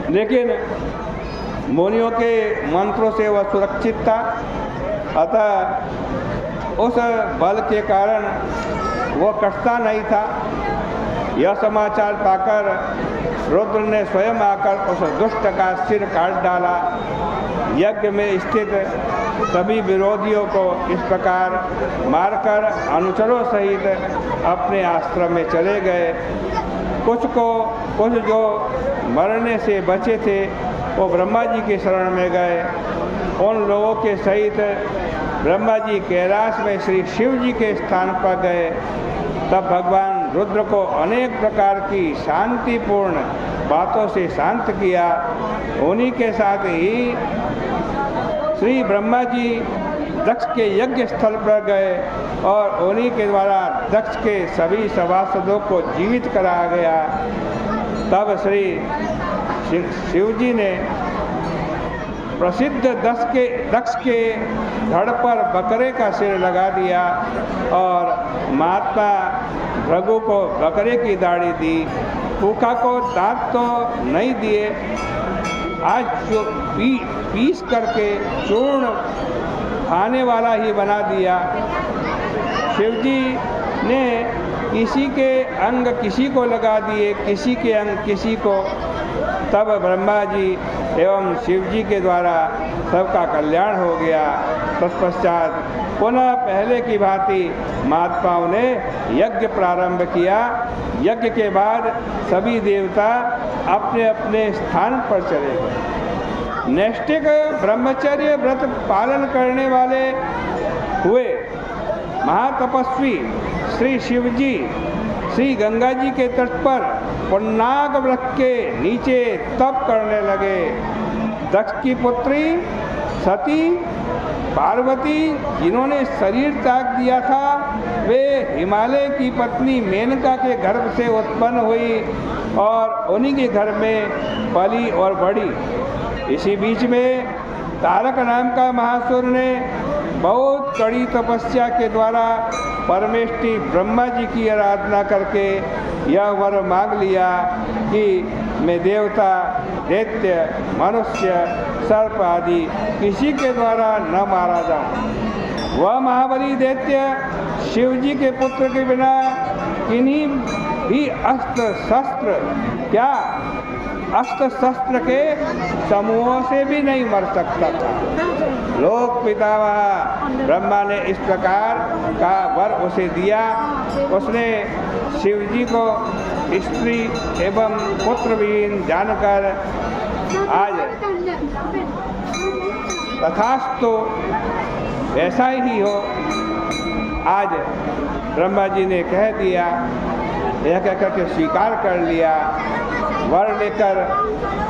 लेकिन मुनियों के मंत्रों से वह सुरक्षित था। अतः उस बल के कारण वह कटता नहीं था। यह समाचार पाकर रुद्र ने स्वयं आकर उस दुष्ट का सिर काट डाला। यज्ञ में स्थित सभी विरोधियों को इस प्रकार मारकर अनुचरों सहित अपने आश्रम में चले गए। कुछ जो मरने से बचे थे वो ब्रह्मा जी के शरण में गए। उन लोगों के सहित ब्रह्मा जी कैलाश में श्री शिव जी के स्थान पर गए। तब भगवान रुद्र को अनेक प्रकार की शांतिपूर्ण बातों से शांत किया। उन्हीं के साथ ही श्री ब्रह्मा जी दक्ष के यज्ञ स्थल पर गए और उन्हीं के द्वारा दक्ष के सभी सभासदों को जीवित कराया गया। तब श्री शिव जी ने प्रसिद्ध दक्ष के धड़ पर बकरे का सिर लगा दिया और महात्मा भृगु को बकरे की दाढ़ी दी। पूखा को दांत तो नहीं दिए, आज जो पीस करके चूर्ण खाने वाला ही बना दिया। शिवजी ने किसी के अंग किसी को लगा दिए, किसी के अंग किसी को। तब ब्रह्मा जी एवं शिव जी के द्वारा सबका कल्याण हो गया। तत्पश्चात पुनः पहले की भांति महात्माओं ने यज्ञ प्रारंभ किया। यज्ञ के बाद सभी देवता अपने अपने स्थान पर चले गए। नैष्ठिक ब्रह्मचर्य व्रत पालन करने वाले हुए महातपस्वी श्री शिव जी श्री गंगा जी के तट पर पुन्नाग वृक्ष के नीचे तप करने लगे। दक्ष की पुत्री सती पार्वती जिन्होंने शरीर त्याग दिया था, वे हिमालय की पत्नी मेनका के गर्भ से उत्पन्न हुई और उन्हीं के घर में पली और बढ़ी। इसी बीच में तारक नाम का महासुर ने बहुत कड़ी तपस्या के द्वारा परमेष्टि ब्रह्मा जी की आराधना करके यह वर मांग लिया कि मैं देवता, दैत्य, मनुष्य, सर्प आदि किसी के द्वारा न मारा जाऊं। वह महाबली दैत्य शिव जी के पुत्र के बिना किन्हीं भी अस्त्र शस्त्र के समूहों से भी नहीं मर सकता था। लोक पितामह ब्रह्मा ने इस प्रकार का वर उसे दिया। उसने शिव जी को स्त्री एवं पुत्रविहीन जानकर आज तथास्तु ऐसा ही हो। आज ब्रह्मा जी ने कह दिया, यह कहकर के स्वीकार कर लिया। वर लेकर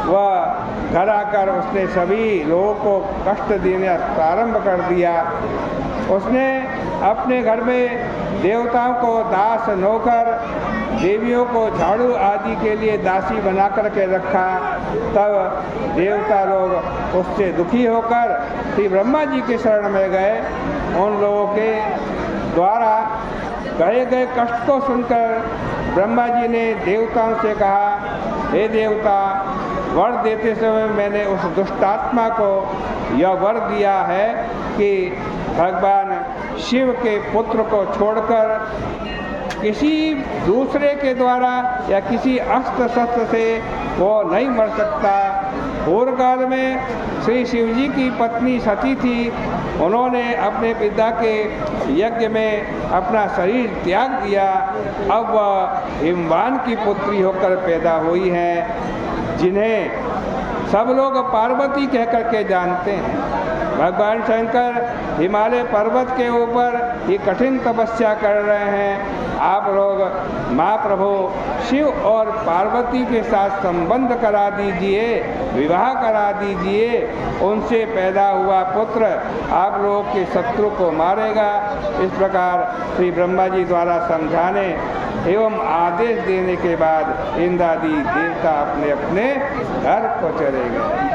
वह घर आकर उसने सभी लोगों को कष्ट देना प्रारंभ कर दिया। उसने अपने घर में देवताओं को दास नौकर, देवियों को झाड़ू आदि के लिए दासी बना कर के रखा। तब देवता लोग उससे दुखी होकर श्री ब्रह्मा जी के शरण में गए। उन लोगों के द्वारा कहे गए कष्ट को सुनकर ब्रह्मा जी ने देवताओं से कहा, हे देवता, वर देते समय मैंने उस दुष्टात्मा को यह वर दिया है कि भगवान शिव के पुत्र को छोड़कर किसी दूसरे के द्वारा या किसी अस्त्र शस्त्र से वो नहीं मर सकता। पूर्व काल में श्री शिव जी की पत्नी सती थी। उन्होंने अपने पिता के यज्ञ में अपना शरीर त्याग दिया। अब वह हिमवान की पुत्री होकर पैदा हुई हैं, जिन्हें सब लोग पार्वती कह करके जानते हैं। भगवान शंकर हिमालय पर्वत के ऊपर ये कठिन तपस्या कर रहे हैं। आप लोग महाप्रभु शिव और पार्वती के साथ संबंध करा दीजिए, विवाह करा दीजिए। उनसे पैदा हुआ पुत्र आप लोगों के शत्रु को मारेगा। इस प्रकार श्री ब्रह्मा जी द्वारा समझाने एवं आदेश देने के बाद इंद्रादि देवता अपने अपने घर को चले गए।